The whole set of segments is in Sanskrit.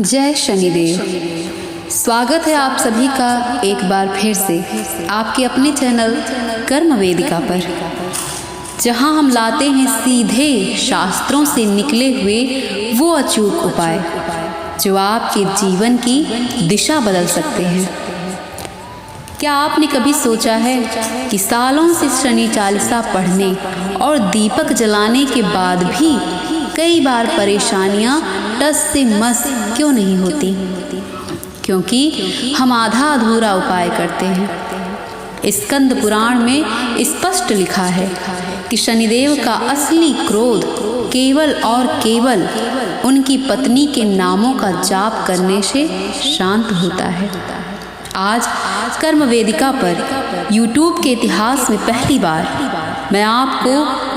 जय शनिदेव। स्वागत है आप सभी का एक बार फिर से आपके अपने चैनल कर्म वेदिका पर, जहां हम लाते हैं सीधे शास्त्रों से निकले हुए वो अचूक उपाय जो आपके जीवन की दिशा बदल सकते हैं। क्या आपने कभी सोचा है कि सालों से शनि चालीसा पढ़ने और दीपक जलाने के बाद भी कई बार परेशानियां टस से मस क्यों नहीं होती? क्योंकि हम आधा अधूरा उपाय करते हैं। स्कंद पुराण में स्पष्ट लिखा है कि शनिदेव का असली क्रोध केवल और केवल उनकी पत्नी के नामों का जाप करने से शांत होता है। आज कर्म वेदिका पर YouTube के इतिहास में पहली बार मैं आपको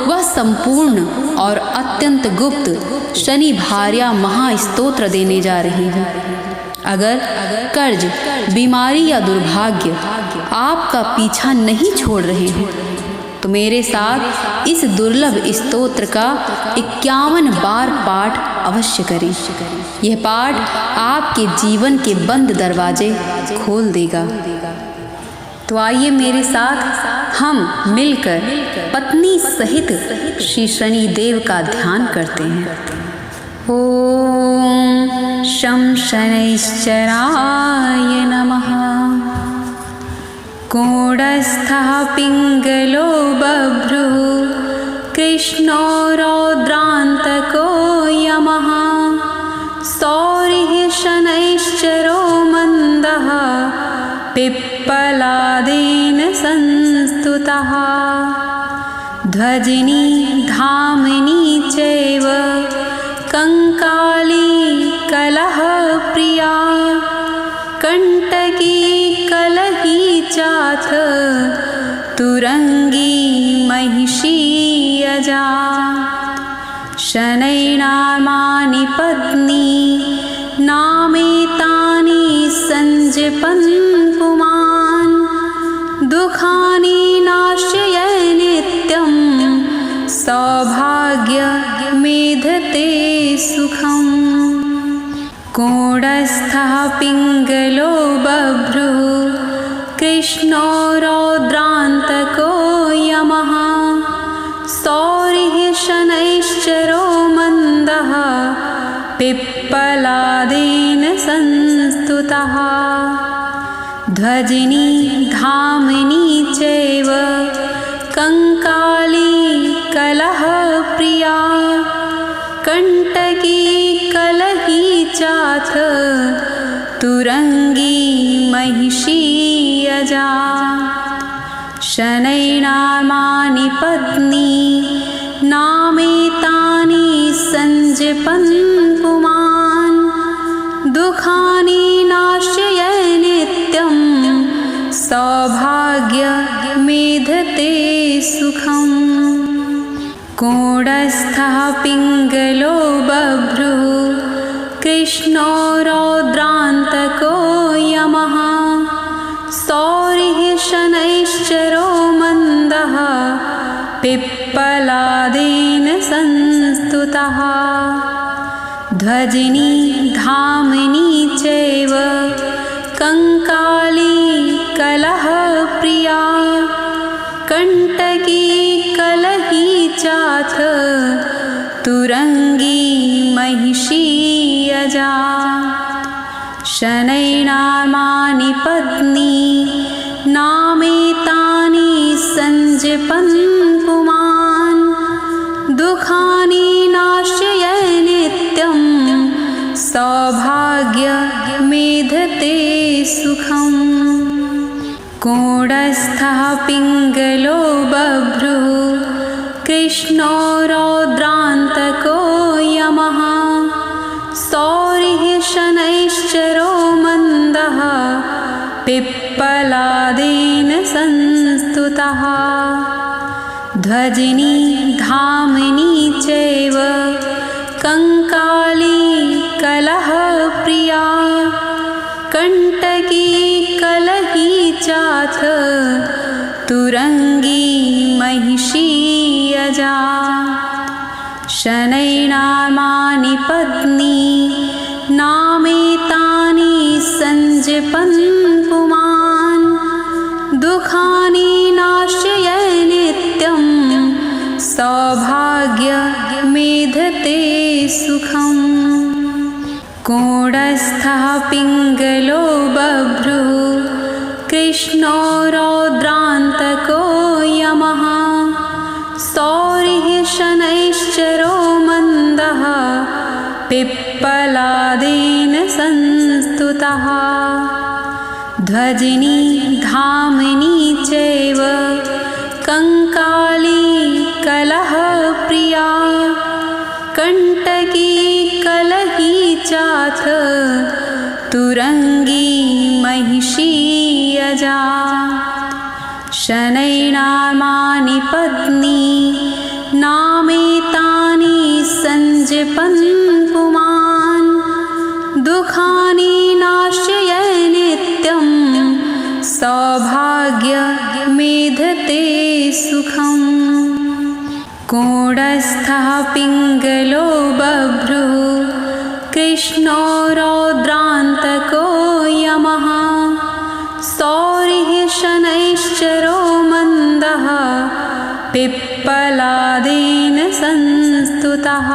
वह संपूर्ण और अत्यंत गुप्त शनि भार्या महास्तोत्र देने जा रही हूँ। अगर कर्ज, बीमारी या दुर्भाग्य आपका पीछा नहीं छोड़ रहे हैं तो मेरे साथ इस दुर्लभ स्तोत्र का 51 बार पाठ अवश्य करें। यह पाठ आपके जीवन के बंद दरवाजे खोल देगा। तो आइए मेरे साथ हम मिलकर पत्नी सहित श्री शनि देव का ध्यान करते हैं। ओम शं शनैश्चराय नमः। कूढस्थः पिङ्गलो बभ्रुः कृष्णो रौद्रान्तको यमः। सौरिः शनैश्चरो मन्दः पिप्पलादेन संस्तुतः। ध्वजिनी धामिनी चैव कंकाली कलहप्रिया। कण्टकी कलही चाथ तुरंगी महिषी यजा। शनैर्नामानि पत्नी नामेतानि संजपन् पुमान्। दुःखानि नाशय नित्यं सौभाग्य मेधते सुखम्। कूढस्थः पिङ्गलो बभ्रुः कृष्णो रौद्रान्तको यमः। सौरिः शनैश्चरो मन्दः पिप्पलादेन संस्तुतः। ध्वजिनी धामिनी चैव कंकाली कलहप्रिया। कण्टकी कलही चाथ तुरंगी महिषी यजा। शनैर्नामानि पत्नी नामेतानि संजपन् पुमान्। दुःखानि नाशय नित्यं सौभाग्य मेधते सुखम्। कूढस्थः पिङ्गलो बभ्रुः कृष्णो रौद्रान्तको यमः। सौरिः शनैश्चरो मन्दः पिप्पलादेन संस्तुतः। ध्वजिनी धामिनी चैव कंकाली कलहप्रिया। कण्टकी कलही चाथ तुरंगी महिषी यजा। शनैर्नामानि पत्नी नामेतानि संजपन् पुमान्। दुःखानि नाशय नित्यं सौभाग्य मेधते सुखम्। कूढस्थः पिङ्गलो बभ्रुः कृष्णो रौद्रान्तको यमः। सौरिः शनैश्चरो मन्दः पिप्पलादेन संस्तुतः। ध्वजिनी धामिनी चैव कंकाली कलहप्रिया। कण्टकी कलही चाथ तुरंगी महिषी यजा। शनैर्नामानि पत्नी नामे संजपन् पुमान् दुःखानि नाशय नित्यं सौभाग्यमेधते सुखम् कूढस्थः पिङ्गलो बभ्रुः कृष्णो रौद्रान्तको यमः सौरिः शनैश्चरो मन्दः पिप्पलादेन संस्तुतः ध्वजिनी धामिनी चैव कंकाली कलहप्रिया कण्टकी कलही चाथ तुरंगी महिषी अजा शनैर्नामानि पत्नी नामेतानि संजपन् पुमान् दुःखानि नाशय नित्यं सौभाग्यमेधते सुखम् कूढस्थः पिङ्गलो बभ्रुः कृष्णो रौद्रान्तको यमः सौरिः शनैश्चरो मन्दः पिप्पलादेन संस्तुतः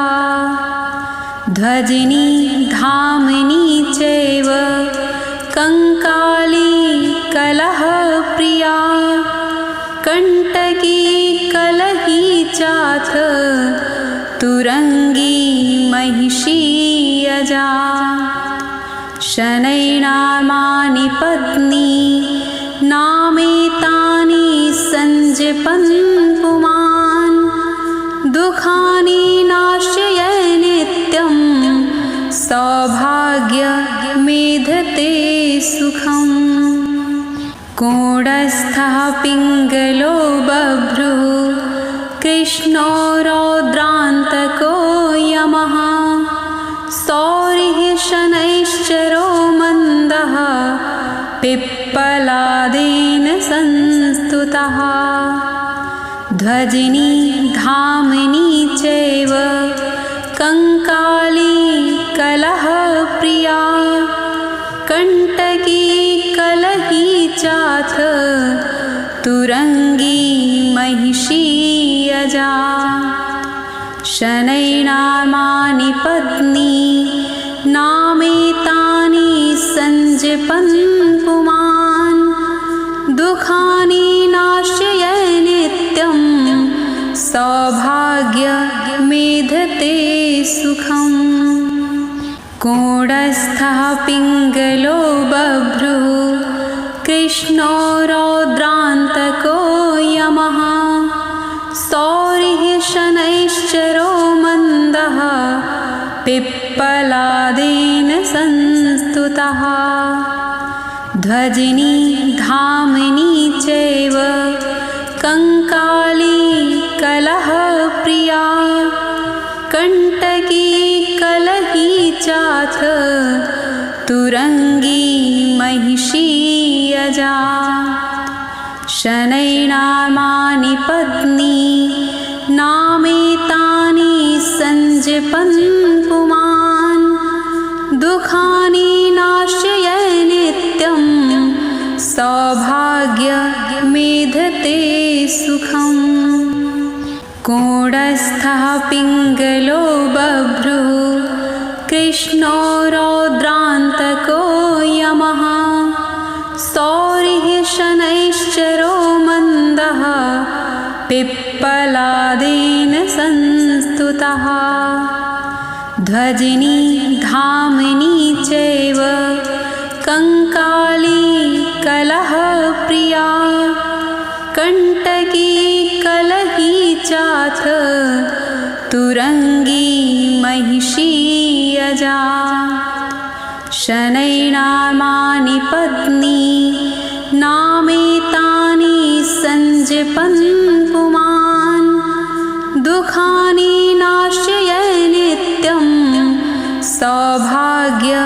ध्वजिनी धामिनी चैव कंकाली कलहप्रिया कण्टकी कलही चाथ तुरंगी महिषी अजा शनैर्नामानि पत्नी नामेतानि संजपन् पुमान् दुःखानि नाशय नित्यं सौभाग्यमेधते सुखम् कूढस्थः पिङ्गलो बभ्रुः कृष्णो रौद्रान्तको यमः सौरिः शनैश्चरो मन्दः पिप्पलादेन संस्तुतः ध्वजिनी धामिनी चैव कंकाली कलहप्रिया कण्टकी कलही चाथ तुरंगी महिषी अजा शनैर्नामानि पत्नी नामेतानि संजपन् पुमान् दुःखानि नाशय नित्यं सौभाग्यमेधते सुखम् कूढस्थः पिङ्गलो बभ्रुः कृष्णो रौद्रान्तको यमः सौरिः शनैश्चरो मन्दः पिप्पलादेन संस्तुतः ध्वजिनी धामिनी चैव कंकाली कलहप्रिया कण्टकी कलही चाथ तुरंगी महिषी अजा शनैर्नामानि पत्नी नामेतानि संजपन् पुमान् दुःखानि नाशय नित्यं सौभाग्यमेधते सुखम् कूढस्थः पिङ्गलो बभ्रुः कृष्णो रौद्रान्तको यमः सौरिः शनैश्चरो मन्दः पिप्पलादेन संस्तुतः ध्वजिनी धामिनी चैव कंकाली कलहप्रिया कण्टकी कलही चाथ तुरंगी महिषी अजा शनैर्नामानि पत्नी नामेतानि संजपन् पुमान् दुःखानि नाशय नित्यं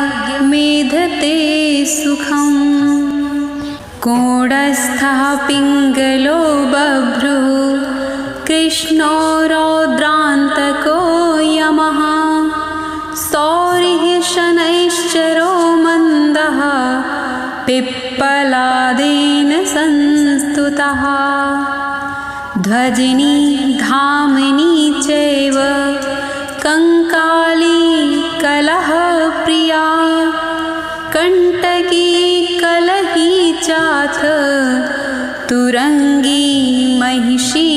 सौभाग्यमेधते सुखम् कूढस्थः पिङ्गलो बभ्रुः कृष्णो रौद्रान्तको यमः सौरिः शनैश्चरो मन्दः पिप्पलादेन संस्तुतः ध्वजिनी धामिनी चैव कंकाली कलहप्रिया कंटकी कलही चाथ तुरंगी महिषी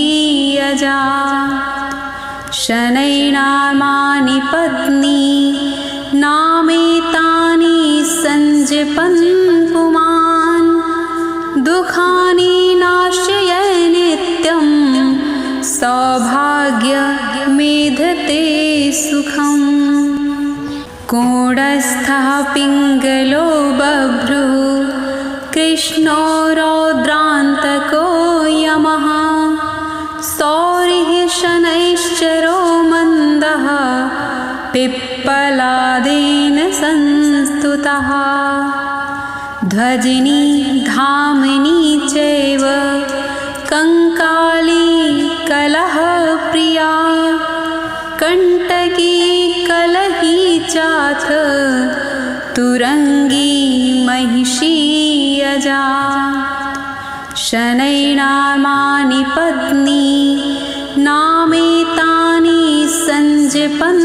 अजा शनैर्नामानि पत्नी नामेतानि संजपन् पुमान् दुःखानि नाशय नित्यं सौभाग्यमेधते सुखम् कोडस्थः पिङ्गलो बभ्रुः कृष्णो रौद्रान्तको यमः सौरिः शनैश्चरो मन्दः पिप्पलादेन संस्तुतः ध्वजिनी धामिनी चैव कंकाली कलहप्रिया कंटकी कलही चाथ तुरंगी महिषी अजा शनैर्नामानि पत्नी नामेतानि संजपन्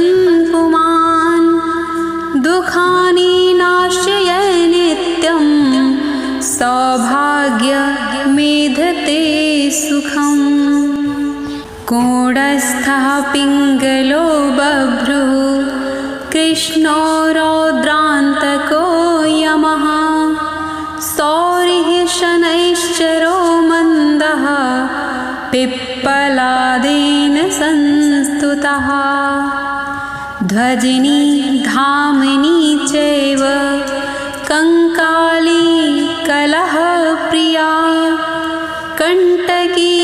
पुमान् दुःखानि नाशय नित्यं सौभाग्यमेधते सुखम् कोडस्थः पिङ्गलो बभ्रुः कृष्णो रौद्रान्तको यमः सौरिः शनैश्चरो मन्दः पिप्पलादेन संस्तुतः ध्वजिनी धामिनी चैव कंकाली कलहप्रिया कंटकी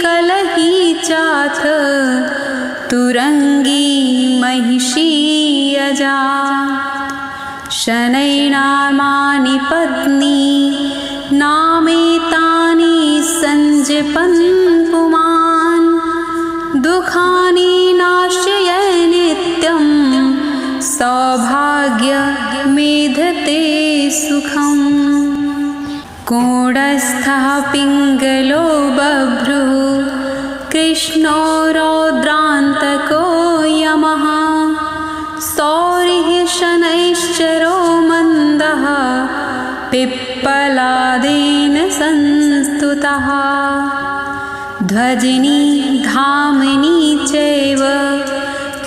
कलही चाथ तुरंगी महिषी अजा शनैर्नामानि पत्नी नामेतानि संजपन् पुमान् दुःखानि नाशय नित्यं सौभाग्यमेधते सुखम् कोडस्थः पिङ्गलो बभ्रुः कृष्णो रौद्रान्तको यमः सौरिः शनैश्चरो मन्दः पिप्पलादेन संस्तुतः ध्वजिनी धामिनी चैव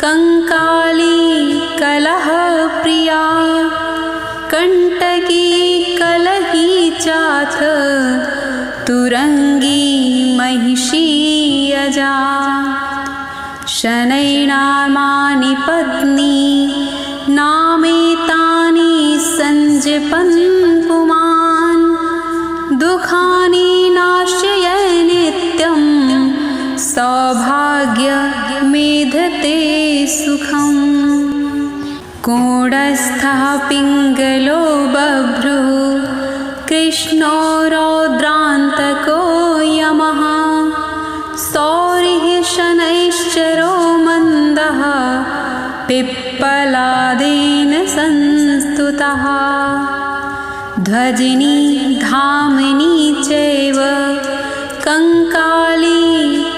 कंकाली कलहप्रिया कंटकी कलही चाथ तुरंगी महिषी अजा शनैर्नामानि पत्नी नामेतानि संजपन् पुमान् दुःखानि नाशय नित्यं सौभाग्यमेधते सुखम् कोडस्थः पिङ्गलो बभ्रुः कृष्णो रौद्रान्तको यमः सौरिः शनैश्चरो मन्दः पिप्पलादेन संस्तुतः ध्वजिनी धामिनी चैव कंकाली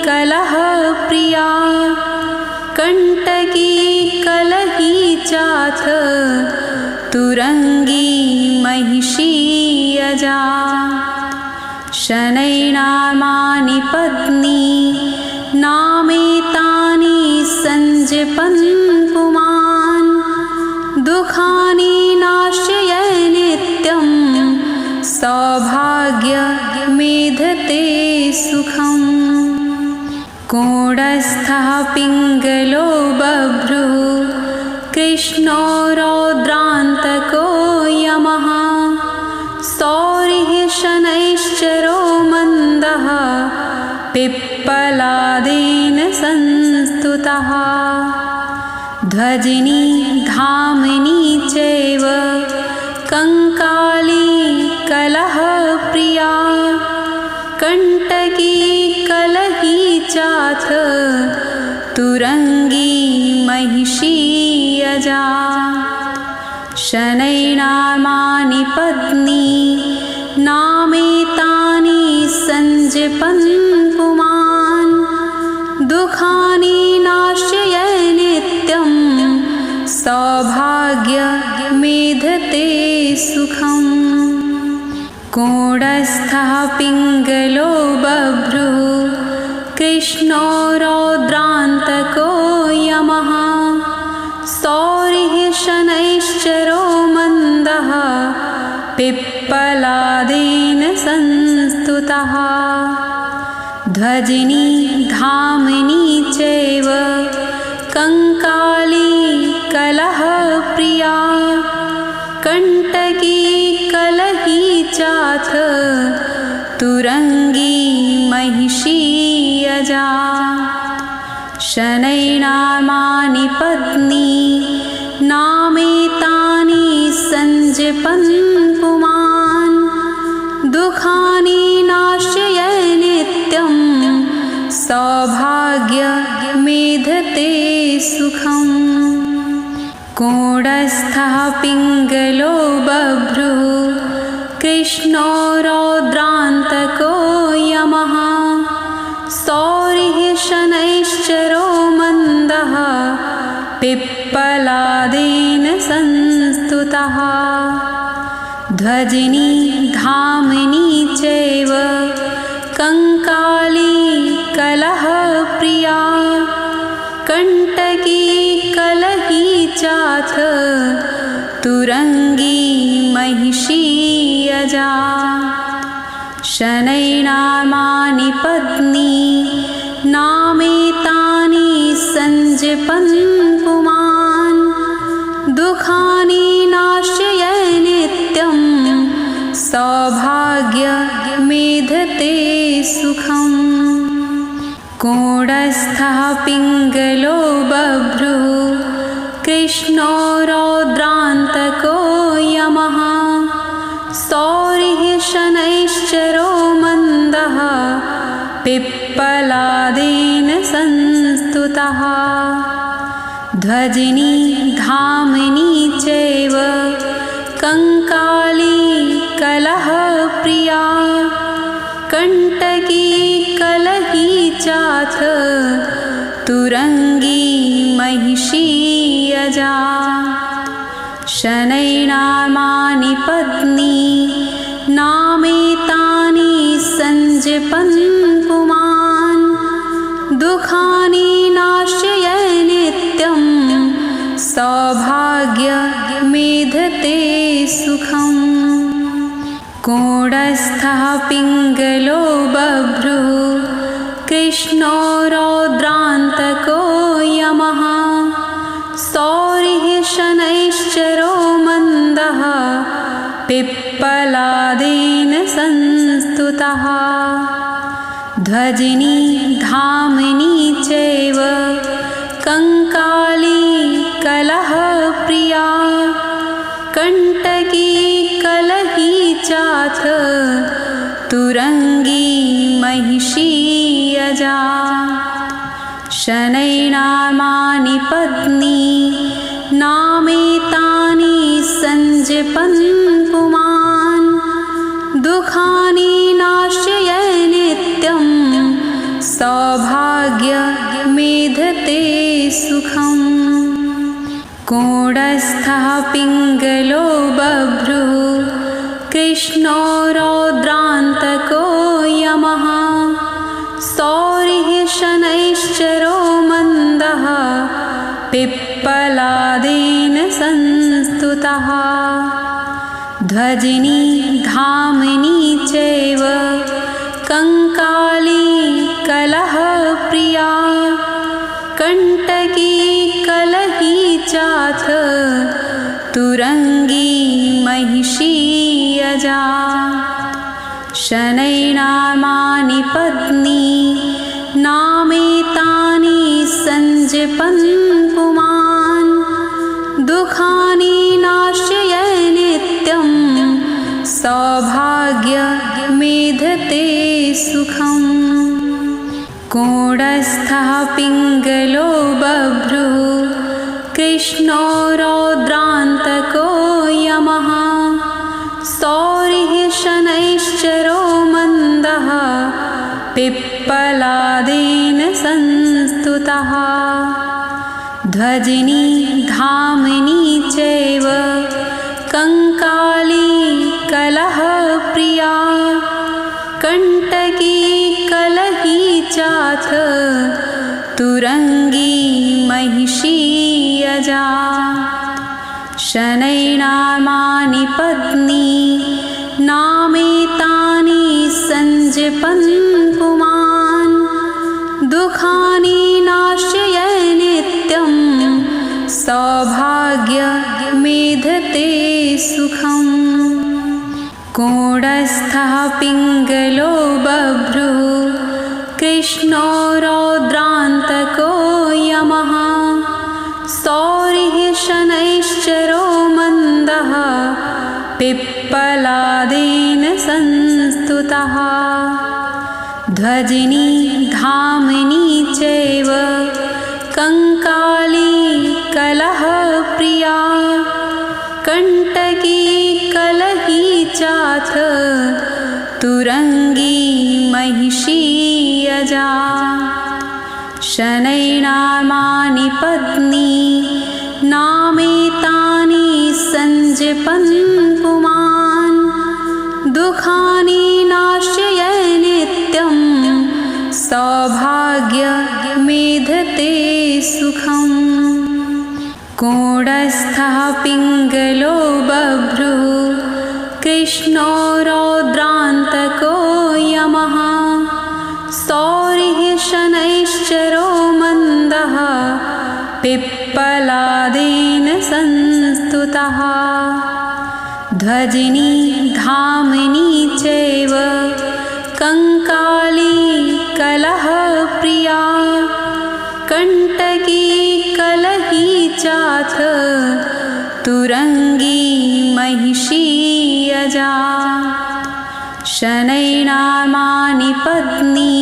कलहप्रिया कंटकी कलही चाथ तुरंगी महिषी अजा शनैर्नामानि पत्नी नामेतानि संजपन् पुमान् दुःखानि नाशय नित्यं सौभाग्यमेधते सुखम् कोडस्थः पिङ्गलो बभ्रुः कृष्णो रौद्रान्तको यमः सौरिः शनैश्चरो मन्दः पिप्पलादेन संस्तुतः ध्वजिनी धामिनी चैव कंकाली कलहप्रिया कंटकी कलही चाथ तुरंगी महिषी अजा शनैर्नामानि पत्नी नामेतानि संजपन् पुमान् दुःखानि नाशय नित्यं सौभाग्यमेधते सुखम् कूढस्थः पिङ्गलो बभ्रुः कृष्णो रौद्रान्तको यमः सौरिः शनैश्चरो मन्दः पिप्पलादेन संस्तुतः ध्वजिनी धामिनी चैव कंकाली कलहप्रिया कंटकी कलही चाथ तुरंगी महिषी अजा शनैर्नामानि पत्नी नामेतानि संजपन् पुमान् दुःखानि नाशय नित्यं सौभाग्यमेधते सुखम् कूढस्थः पिङ्गलो बभ्रुः कृष्णो रौद्रान्तको यमः सौरिः शनैश्चरो मन्दः पिप्पलादेन संस्तुतः ध्वजिनी धामिनी चैव कंकाली कलहप्रिया कंटकी कलही चाथ तुरंगी महिषी अजा शनैर्नामानि पत्नी नामेतानि संजपन् पुमान् दुःखानि नाशय नित्यं सौभाग्यमेधते सुखम् कूढस्थः पिङ्गलो बभ्रुः कृष्णो रौद्रान्तको यमः सौरिः शनैश्चरो मन्दः पिप्पलादेन संस्तुतः ध्वजिनी धामिनी चैव कंकाली कलहप्रिया कंटकी कलही चाथ तुरंगी महिषी अजा शनैर्नामानि पत्नी नामेतानि संजपन् पुमान् दुःखानि नाशय नित्यं सौभाग्यमेधते सुखम् कूढस्थः पिङ्गलो बभ्रुः कृष्णो रौद्रान्तको यमः सौरिः शनैश्चरो मन्दः पिप्पलादेन संस्तुतः ध्वजिनी धामिनी चैव कंकाली कलहप्रिया कंटकी कलही चाथ तुरंगी महिषी अजा शनैर्नामानि पत्नी नामेतानि संजपन् पुमान् दुःखानि नाशय नित्यं सौभाग्यमेधते सुखम् कूढस्थः पिङ्गलो बभ्रुः कृष्णो रौद्रान्तको यमः सौरिः शनैश्चरो मन्दः पिप्पलादेन संस्तुतः ध्वजिनी धामिनी चैव कंकाली कलहप्रिया कंटकी कलही चाथ तुरंगी महिषी अजा शनैर्नामानि पत्नी नामेतानि संजपन् पुमान् दुःखानि नाशय नित्यं सौभाग्यमेधते सुखम् कूढस्थः पिङ्गलो बभ्रुः कृष्णो रौद्रान्तको पिप्पलादेन संस्तुतः ध्वजिनी धामिनी चैव कंकाली कलहप्रिया कंटकी कलही चाथ तुरंगी महिषी अजा शनैर्नामानि पत्नी नामेतानि संजपन् पुमान् दुःखानि नाशय नित्यं सौभाग्यमेधते सुखम् कोडस्थः पिङ्गलो बभ्रुः कृष्णो रौद्रान्तको यमः सौरिः शनैश्चरो मन्दः पिप्पलादेन संस्तुतः ध्वजिनी धामिनी चैव कंकाली कलहप्रिया कंटकी कलही चाथ तुरंगी महिषी अजा शनैर्नामानि पत्नी नामेतानि संजपन् पुमान् दुःखानि नाशय नित्यं सौभाग्यमेधते सुखम् कोडस्थः पिङ्गलो बभ्रुः कृष्णो रौद्रान्तको यमः सौरिः शनैश्चरो मन्दः पिप्पलादेन संस्तुतः ध्वजिनी धामिनी चैव कंकाली कलहप्रिया कंटकी कलही चाथ तुरंगी महिषी अजा शनैर्नामानि पत्नी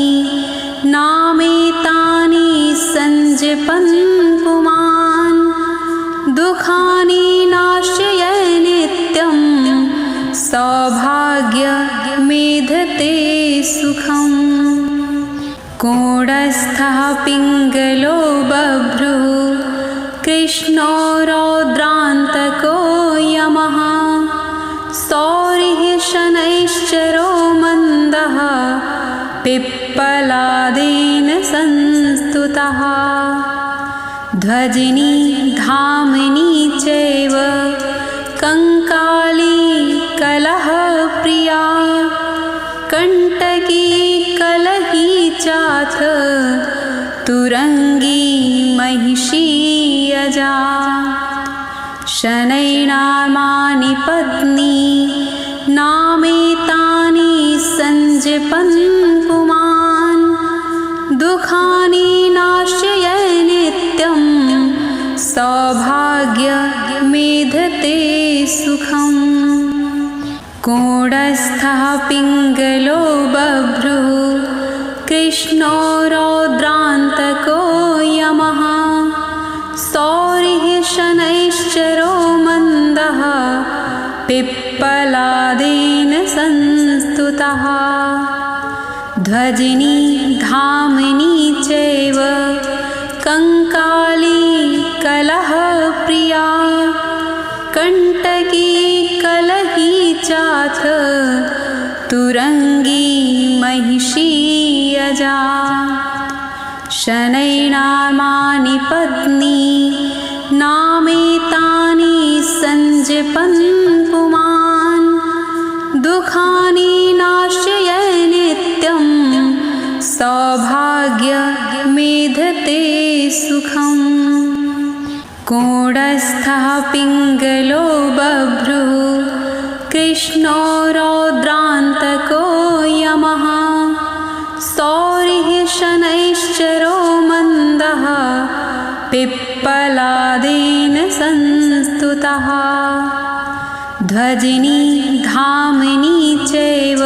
नामेतानि संजपन् पुमान् दुःखानि नाशय नित्यं सौभाग्यमेधते सुखम् कोडस्थः पिङ्गलो बभ्रुः कृष्णो रौद्रान्तको यमः सौरिः शनैश्चरो मन्दः पिप्पलादेन संस्तुतः ध्वजिनी धामिनी चैव कंकाली कलहप्रिया कंटकी कलही चाथ तुरंगी महिषी अजा शनैर्नामानि पत्नी नामेतानि संजपन् पुमान् दुःखानि नाशय नित्यं सौभाग्यमेधते सुखम् कोडस्थः पिङ्गलो बभ्रुः कृष्णो रौद्रान्तको यमः सौरिः शनैश्चरो मन्दः पिप्पलादेन संस्तुतः ध्वजिनी धामिनी चैव कंकाली कलहप्रिया कंटकी कलही चाथ तुरंगी महिषी अजा शनैर्नामानि पत्नी नामेतानि संजपन् पुमान् दुःखानि नाशय नित्यं सौभाग्यमेधते सुखम् कोडस्थः पिङ्गलो बभ्रुः कृष्णो रौद्रान्तको यमः सौरिः शनैश्चरो मन्दः पिप्पलादेन संस्तुतः ध्वजिनी धामिनी चैव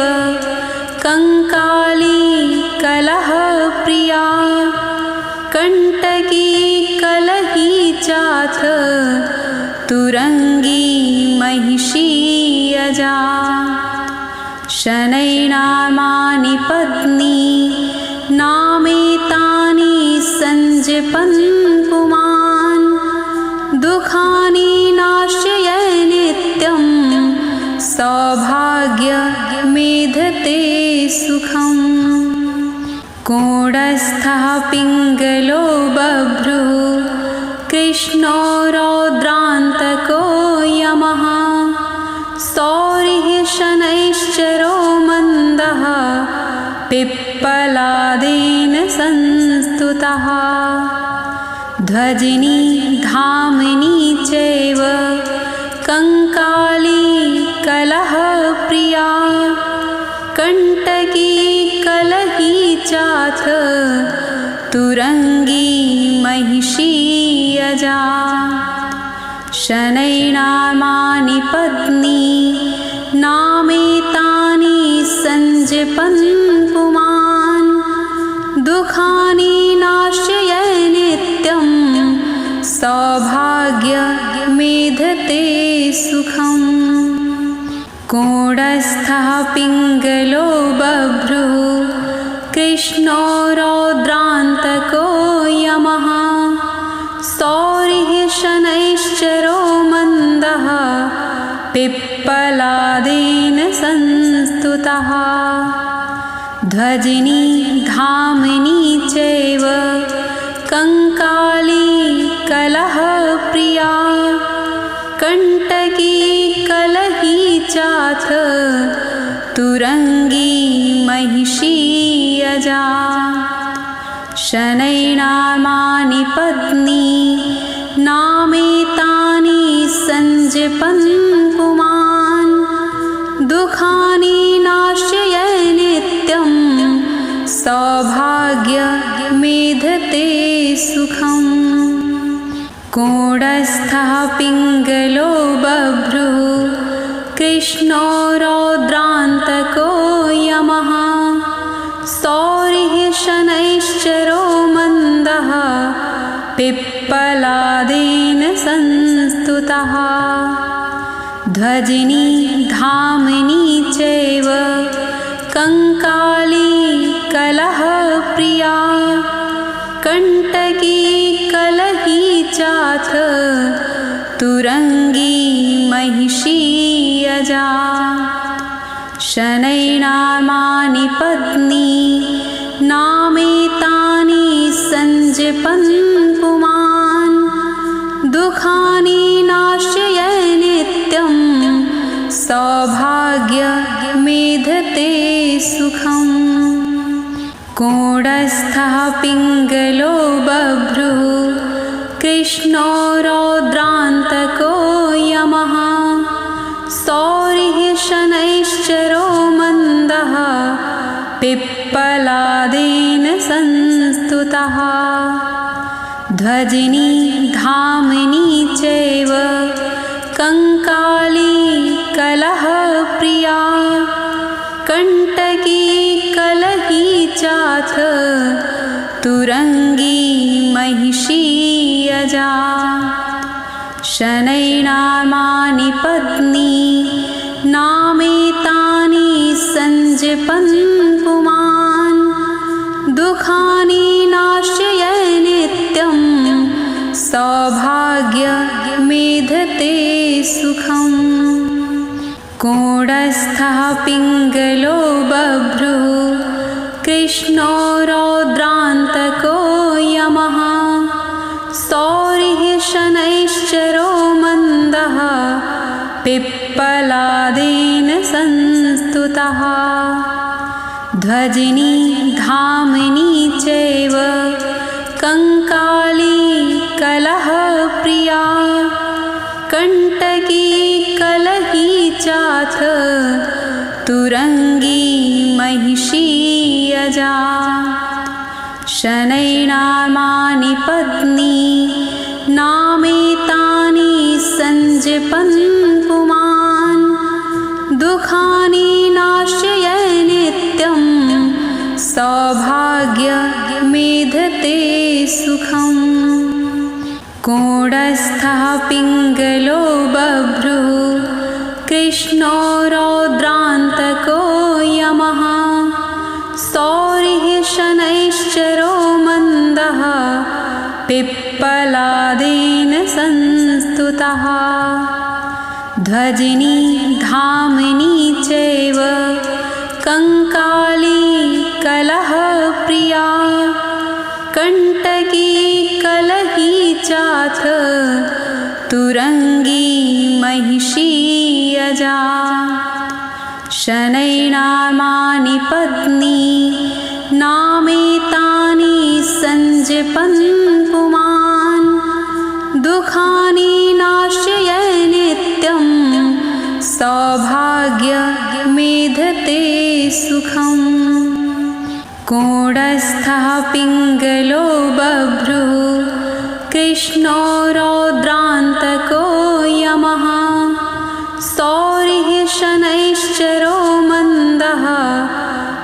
कंकाली कलहप्रिया कंटकी कलही चाथ तुरंगी महिषी अजा शनैर्नामानि पत्नी नामेतानि संजपन् पुमान् दुःखानि नाश्य नित्यं सौभाग्यमेधते सुखम् कूढस्थः पिङ्गलो बभ्रुः कृष्णो रौद्रान्तको यमः सौरिः शनैश्चरो मन्दः पिप्पलादेन संस्तुतः ध्वजिनी धामिनी चैव कंकाली कलहप्रिया कण्टकी कलही चाथ तुरंगी महिषी अजा शनैर्नामानि पत्नी नामेतानि संजपन् पुमान् दुःखानि नाश्य नित्यं सौभाग्यमेधते सुखम् कूढस्थः पिङ्गलो बभ्रुः कृष्णो रौद्रान्तको यमः सौरिः शनैश्चरो मन्दः पिप्पलादेन संस्तुतः ध्वजिनी धामिनी चैव कंकाली कलहप्रिया कण्टकी कलही चाथ तुरंगी महिषी अजा शनैर्नामानि पत्नी नामेतानि संजपन् पुमान् दुःखानि नाश्य नित्यं सौभाग्यमेधते सुखम् कूढस्थः पिङ्गलो बभ्रुः कृष्णो रौद्रान्तको यमः सौरिः शनैश्चरो मन्दः पिप्पलादेन संस्तुतः ध्वजिनी धामिनी चैव कंकाली कलहप्रिया कण्टकी कलही चाथ तुरंगी महिषी अजा शनैर्नामानि पत्नी नामेतानि संजपन् पुमान् दुःखानि नाश्य नित्यं सौभाग्यमेधते सुखम् कूढस्थः पिङ्गलो बभ्रुः कृष्णो रौद्रान्तको यमः सौरिः शनैश्चरो मन्दः पिप्पलादेन संस्तुतः ध्वजिनी धामिनी चैव कंकाली कलहप्रिया कण्टकी कलही चाथ तुरंगी महिषी अजा शनैर्नामानि पत्नी नामेतानि संजपन् पुमान् दुःखानि नाश्य नित्यं सौभाग्यमेधते सुखम् कूढस्थः पिङ्गलो बभ्रुः कृष्णो रौद्रान्तको यमः सौरिः शनैश्चरो मन्दः पिप्पलादेन संस्तुतः ध्वजिनी धामिनी चैव कंकाली कलहप्रिया कण्टकी कलही चाथ तुरंगी महिषी अजा शनैर्नामानि पत्नी नामेतानि संजपन् पुमान् दुःखानि नाश्य नित्यं सौभाग्यमेधते सुखम् कूढस्थः पिङ्गलो बभ्रुः कृष्णो रौद्रान्तको यमः सौरिः शनैश्चरो पिप्पलादेन संस्तुतः ध्वजिनी धामिनी चैव कंकाली कलहप्रिया कंटकी कलही चाथ तुरंगी महिषी अजा शनैर्नामानि पत्नी नामेतानि संजपन् पुमान् दुःखानि नाशय नित्यं सौभाग्यमेधते सुखम् कोडस्थः पिङ्गलो बभ्रुः कृष्णो रौद्रान्तको यमः सौरिः शनैश्चरो मन्दः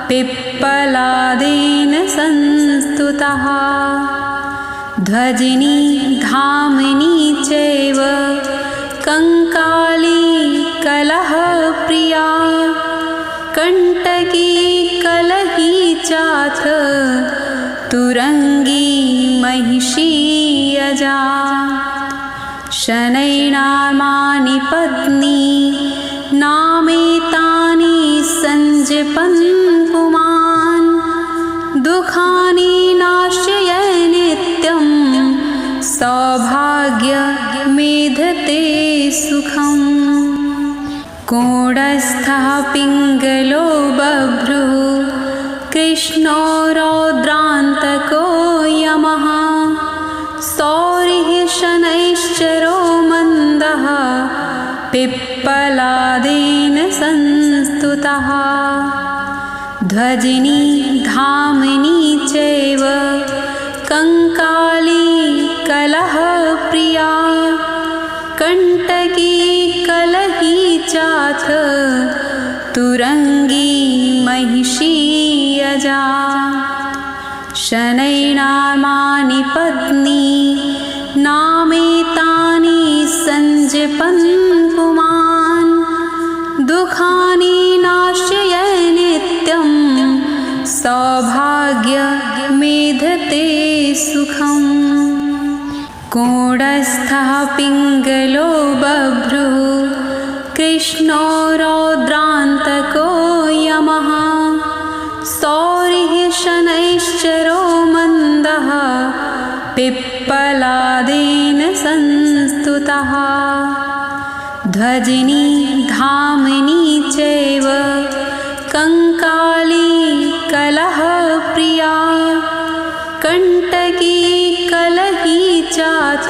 पिप्पलादेन संस्तुतः ध्वजिनी धामिनी चैव कंकाली कलहप्रिया कंटकी कलही चाथ तुरंगी महिषी अजा शनैर्नामानि पत्नी नामेतानि संजपन् पुमान् दुःखानि नाशय नित्यं सौभाग्यमेधते सुखम् कोडस्थः पिङ्गलो बभ्रुः कृष्णो रौद्रान्तको यमः सौरिः शनैश्चरो मन्दः पिप्पलादेन संस्तुतः ध्वजिनी धामिनी चैव कंकाली कलहप्रिया कंटकी कलही चाथ तुरंगी महिषी अजा शनैर्नामानि पत्नी नामेतानि संजपन् पुमान् दुःखानि नाशय नित्यं सौभाग्यमेधते सुखम् कोडस्थः पिङ्गलो बभ्रुः कृष्णो रौद्रान्तको यमः सौरिः शनैश्चरो मन्दः पिप्पलादेन संस्तुतः ध्वजिनी धामिनी चैव कंकाली कलहप्रिया कंटकी कलही चाथ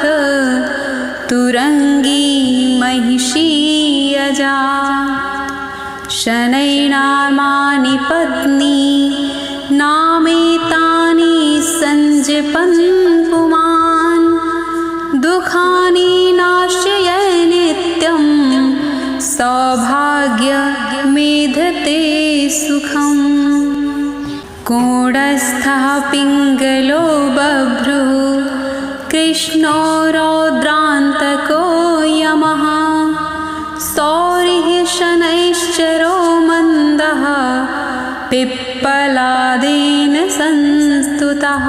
तुरंगी महिषी अजा शनैर्नामानि पत्नी नामेतानि संजपन् पुमान् दुःखानि नाशय नित्यं सौभाग्यमेधते सुखम् कोडस्थः पिङ्गलो बभ्रुः कृष्णो रौद्रान्तको यमः सौरिः शनैश्चरो मन्दः पिप्पलादेन संस्तुतः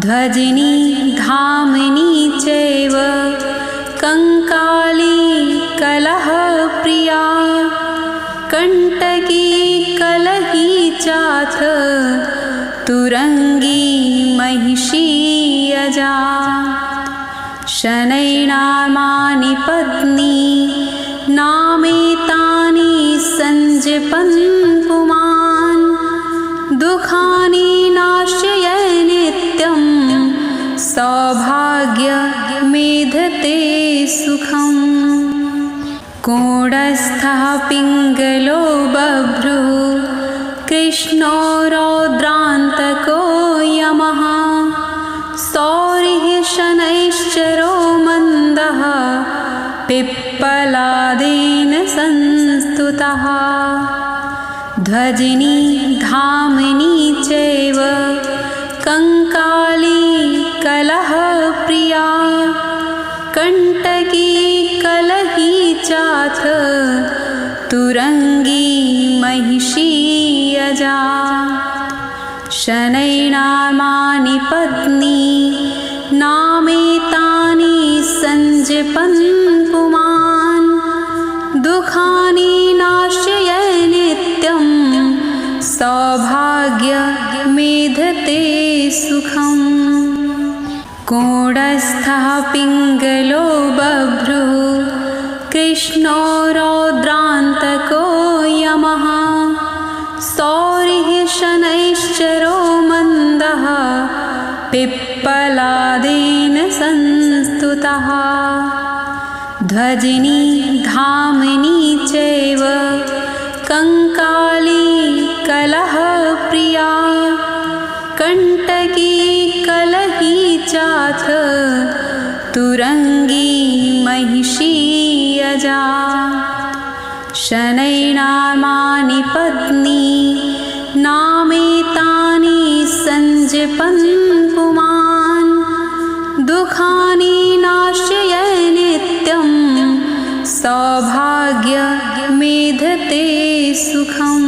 ध्वजिनी धामिनी चैव कंकाली कलहप्रिया कंटकी कलही चाथ तुरंगी महिषी अजा शनैर्नामानि पत्नी नामेतानि संजपन् पुमान् दुःखानि नाशय नित्यं सौभाग्यमेधते सुखम् कोडस्थः पिङ्गलो बभ्रुः कृष्णो रौद्रान्तको यमः सौरिः शनैश्चरो मन्दः पिप्पलादेन संस्तुतः ध्वजिनी धामिनी चैव कंकाली कलहप्रिया कंटकी कलही चाथ तुरंगी महिषी अजा शनैर्नामानि पत्नी पुमान् दुःखानि नाशय नित्यं सौभाग्यमेधते सुखम् कूढस्थः पिङ्गलो बभ्रुः कृष्णो रौद्रान्तको यमः सौरिः शनैश्चरो मन्दः पिप्पलादेन संस्तुतः ध्वजिनी धामिनी चैव कंकाली कलहप्रिया कण्टकी कलही चाथ तुरंगी महिषी अजा शनैर्नामानि पत्नी नामेतानि संजपन् पुमान् दुःखानि नाशय नित्यं सौभाग्यमेधते सुखम्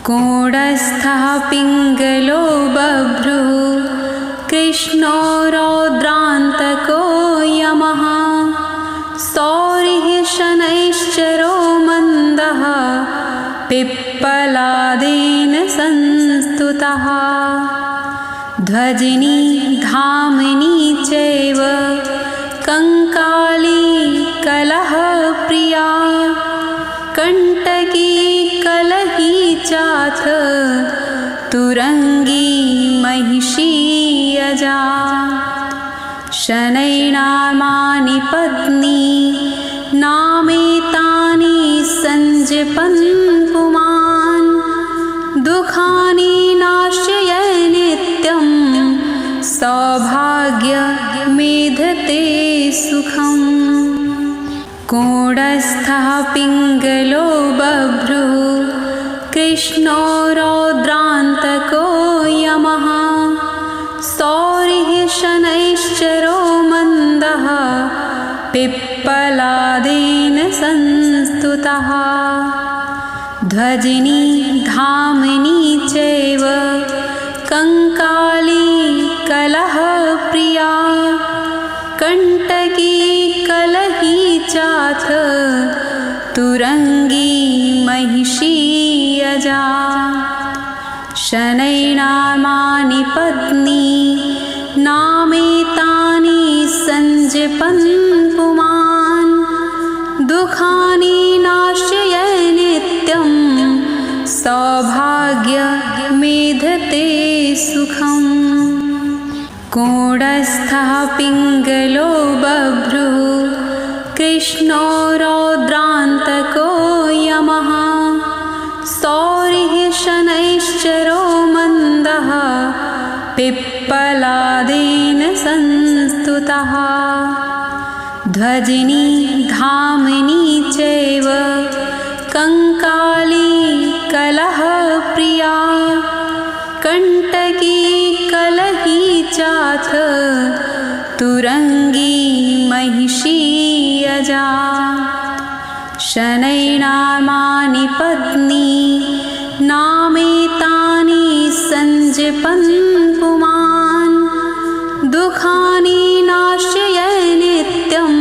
कूढस्थः पिङ्गलो बभ्रुः कृष्णो रौद्रान्तको यमः सौरिः शनैश्चरो मन्दः पिप्पलादेन संस्तुतः ध्वजिनी धामिनी चैव कंकाली कलहप्रिया कण्टकी कलही चाथ तुरंगी महिषी अजा शनैर्नामानि पत्नी नामेतानि संजपन् पुमान् दुःखानि नाशय नित्यं सौभाग्यमेधते सुखम् कूढस्थः पिङ्गलो बभ्रुः कृष्णो रौद्रान्तको यमः सौरिः शनैश्चरो मन्दः पिप्पलादेन संस्तुतः ध्वजिनी धामिनी चैव कंकाली कलहप्रिया कण्टकी कलही चाथ तुरंगी महिषी अजा शनैर्नामानि पत्नी नामेतानि संजपन् पुमान् दुःखानि नाशय नित्यं सौभाग्यमेधते सुखम् कूढस्थः पिङ्गलो बभ्रुः कृष्णो रौद्रान्तको यमः सौरिः शनैश्चरो मन्दः पिप्पलादेन संस्तुतः ध्वजिनी धामिनी चैव कंकाली कलहप्रिया कण्टकी कलही चाथ तुरंगी महिषी अजा शनैर्नामानि पत्नी नामेतानि संजपन् पुमान् दुःखानि नाशय नित्यं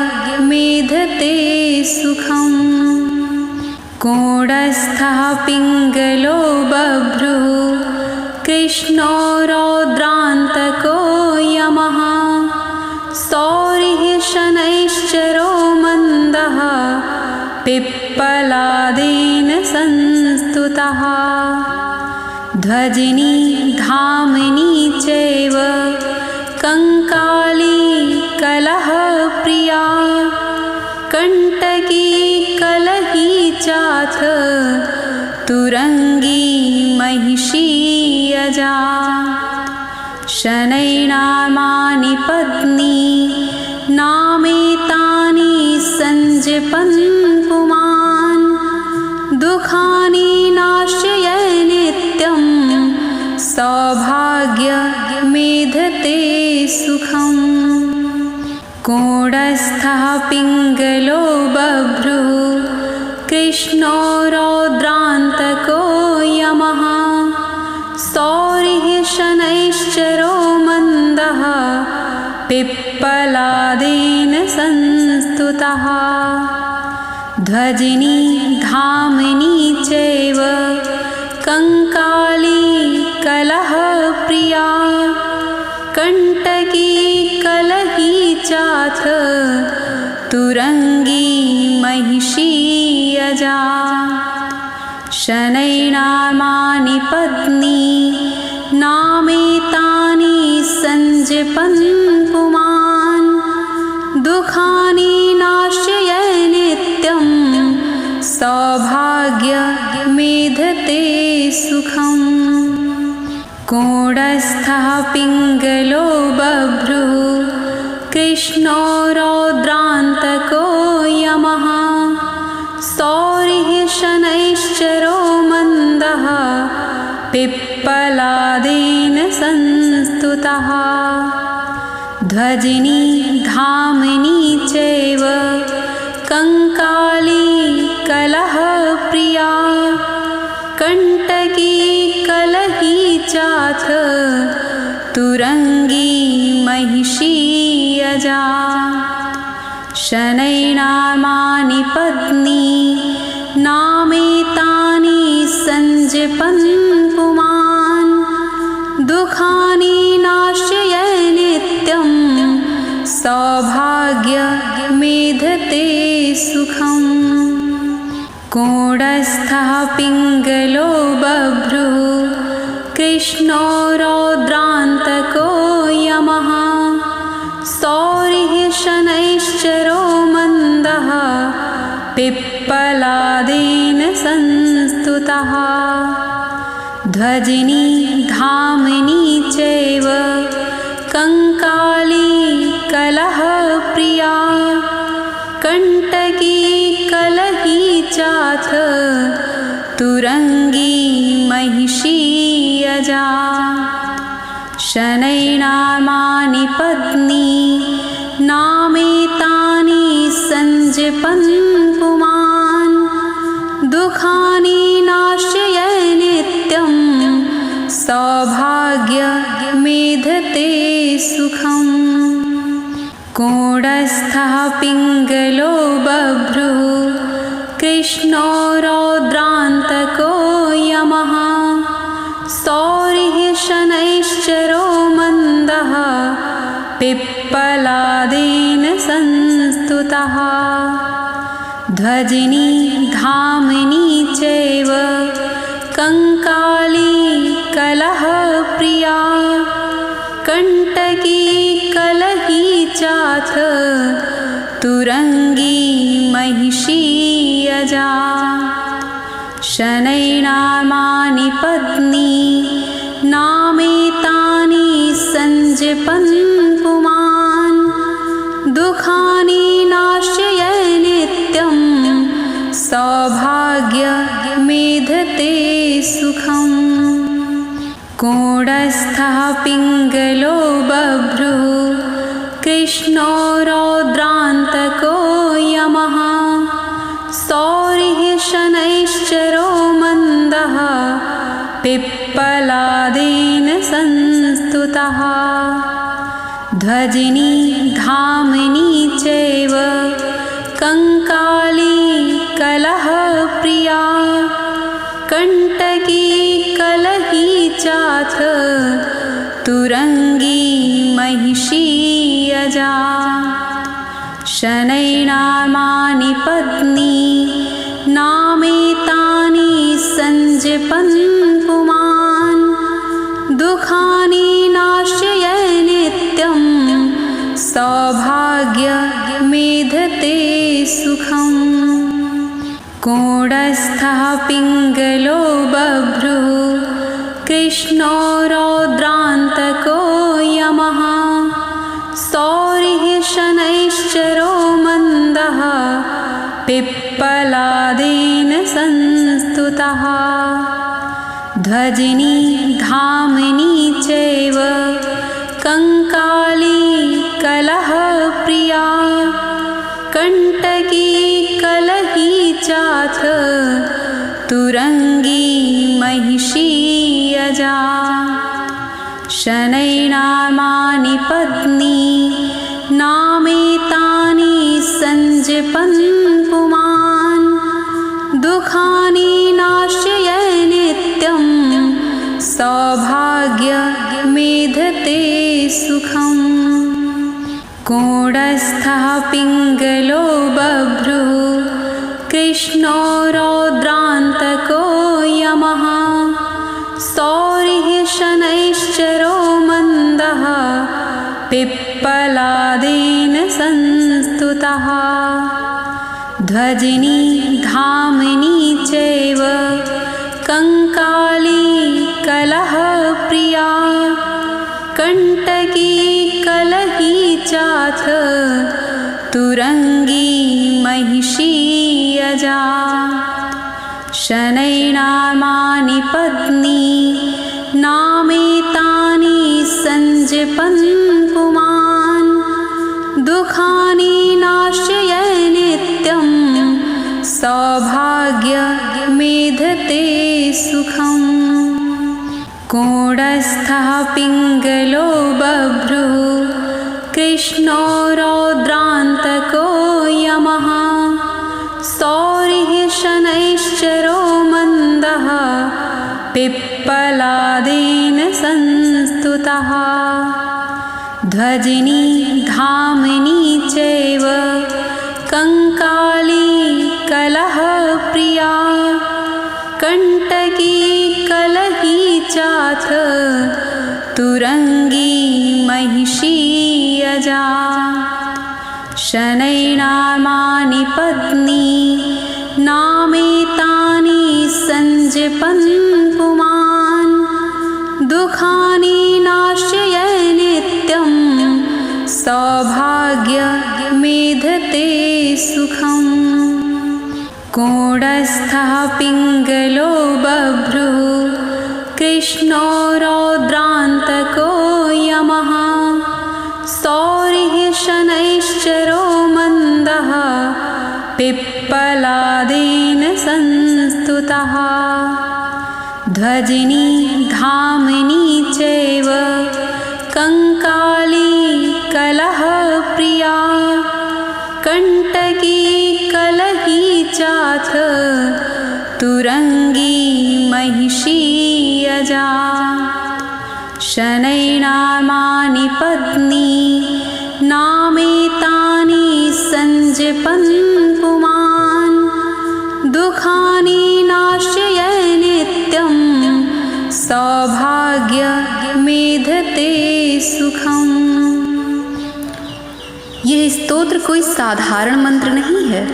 सौभाग्यमेधते सुखम् कूढस्थः पिङ्गलो बभ्रुः कृष्णो रौद्रान्तको यमः सौरिः शनैश्चरो मन्दः पिप्पलादेन संस्तुतः ध्वजिनी धामिनी चैव कंकाली कलहप्रिया कण्टकी कलही चाथ तुरंगी महिषी अजा शनैर्नामानि पत्नी नामेतानि संजपन् पुमान् दुःखानि नाशय नित्यं सौभाग्यमेधते सुखम् कूढस्थः पिङ्गलो बभ्रुः कृष्णो रौद्रान्तको यमः सौरिः शनैश्चरो मन्दः पिप्पलादेन संस्तुतः ध्वजिनी धामिनी चैव कंकाली कलहप्रिया कंटकी कलही चाथ तुरंगी महिषी अजा शनैर्नामानि पत्नी नामेतानि संजपन् पुमान् दुःखानि नाशय नित्यं सौभाग्यमेधते सुखम् कोडस्थः पिङ्गलो बभ्रुः कृष्णो रौद्रान्तको यमः सौरिः शनैश्चरो मन्दः पिप्पलादेन संस्तुतः ध्वजिनी धामिनी चैव कंकाली कलहप्रिया कंटकी कलही चाथ तुरंगी महिषी अजा शनैर्नामानि पत्नी नामेतानि संजपन् पुमान् दुःखानि नाशय नित्यं सौभाग्यमेधते सुखम् कोडस्थः पिङ्गलो बभ्रुः कृष्णो रौद्रान्तको यमः सौरिः शनैश्चरो मन्दः पिप्पलादेन संस्तुतः ध्वजिनी धामिनी चैव कंकाली कलहप्रिया कंटकी कलही चाथ तुरंगी महिषी अजा शनैर्नामानि पत्नी नामेतानि संजपन् पुमान् दुःखानि नाशय नित्यं सौभाग्यमेधते सुखम् कोडस्थः पिङ्गलो बभ्रुः कृष्णो रौद्रान्तको यमः सौरिः शनैश्चरो मन्दः पिप्पलादेन संस्तुतः ध्वजिनी धामिनी चैव कंकाली कलहप्रिया कंटकी कलही चाथ तुरंगी महिषी अजा शनैर्नामानि पत्नी नामेतानि संजपन् पुमान् दुःखानि नाशय नित्यं सौभाग्यमेधते सुखम् कोडस्थः पिङ्गलो बभ्रुः कृष्णो रौद्रान्तको यमः सौरिः शनैश्चरो मन्दः पिप्पलादेन संस्तुतः ध्वजिनी धामिनी चैव कंकाली कलहप्रिया कंटकी कलही चाथ तुरंगी महिषी अजा शनैर्नामानि पत्नी नामेतानि संजपन् पुमान् दुःखानि नाशय नित्यं सौभाग्यमेधते सुखम् कोडस्थः पिङ्गलो बभ्रुः कृष्णो रौद्रान्तको यमः सौरिः शनैश्चरो मन्दः पिप्पलादेन संस्तुतः ध्वजिनी धामिनी चैव कंकाली कलहप्रिया कंटकी कलही चाथ तुरंगी महिषी अजा शनैर्नामानि पत्नी नामेतानि संजपन् पुमान् दुःखानि नाशय नित्यं सौभाग्यमेधते सुखम् कूढस्थः पिङ्गलो बभ्रुः कृष्णो रौद्रान्तको यमः सौरिः शनैश्चरो मन्दः पिप्पलादेन संस्तुतः ध्वजिनी धामिनी चैव कंकाली कलहप्रिया कण्टकी कलही चाथ तुरंगी महिषी अजा शनैर्नामानि पत्नी नामेतानि संजपन् पुमान् दुःखानि नाशय नित्यं सौभाग्यमेधते सुखम् कूढस्थः पिङ्गलो बभ्रुः कृष्णो रौद्रान्तको यमः सौरिः शनैश्चरो मन्दः पिप्पलादेन संस्तुतः ध्वजिनी धामिनी चैव कंकाली कलहप्रिया कण्टकी कलही चाथ तुरंगी महिषी अजा शनैर्नामानि पत्नी नामेतानि संजपन् पुमान् दुःखानि नाशय नित्यं सौभाग्यमेधते सुखम् कूढस्थः पिङ्गलो बभ्रुः कृष्णो रौद्रान्तको यमः सौरिः शनैश्चरो मन्दः पिप्पलादेन संस्तुतः ध्वजिनी धामिनी चैव कंकाली कलहप्रिया कण्टकी कलही चाथ तुरंगी महिषी अजा शनैर्नामानि पत्नी नामेतानि संजपन् पुमान् दुःखानि नाशय नित्यं सौभाग्यमेधते सुखम्। यह स्तोत्र कोई साधारण मंत्र नहीं है।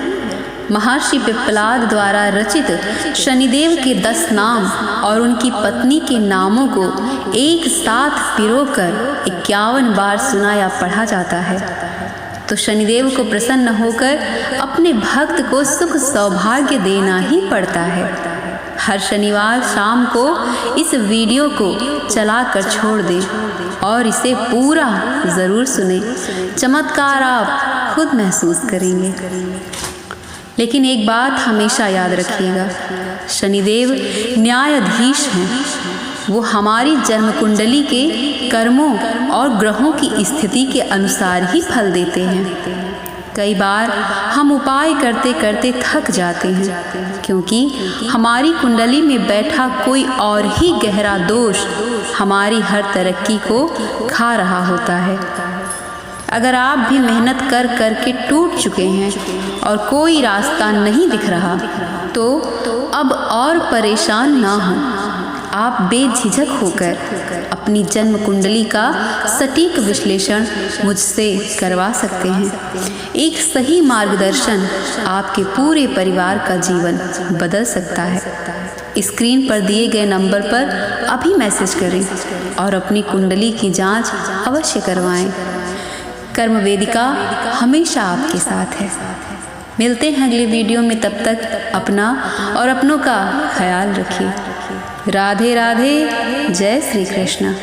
महर्षि पिप्पलाद द्वारा रचित शनिदेव के 10 नाम और उनकी पत्नी के नामों को एक साथ पिरोकर 51 बार सुना या पढ़ा जाता है तो शनिदेव को प्रसन्न होकर अपने भक्त को सुख सौभाग्य देना ही पड़ता है। हर शनिवार शाम को इस वीडियो को चलाकर छोड़ दें और इसे पूरा ज़रूर सुनें। चमत्कार आप खुद महसूस करेंगे। लेकिन एक बात हमेशा याद रखिएगा, शनिदेव न्यायाधीश हैं। वो हमारी जन्म कुंडली के कर्मों और ग्रहों की स्थिति के अनुसार ही फल देते हैं। कई बार हम उपाय करते करते थक जाते हैं क्योंकि हमारी कुंडली में बैठा कोई और ही गहरा दोष हमारी हर तरक्की को खा रहा होता है। अगर आप भी मेहनत कर कर के टूट चुके हैं और कोई रास्ता नहीं दिख रहा तो अब और परेशान ना हों। आप बेझिझक होकर अपनी जन्म कुंडली का सटीक विश्लेषण मुझसे करवा सकते हैं। एक सही मार्गदर्शन आपके पूरे परिवार का जीवन बदल सकता है। स्क्रीन पर दिए गए नंबर पर अभी मैसेज करें और अपनी कुंडली की जांच अवश्य करवाएं। कर्म वेदिका हमेशा आपके साथ है। मिलते हैं अगले वीडियो में, तब तक अपना और अपनों का ख्याल रखिए। राधे राधे, जय श्री कृष्ण।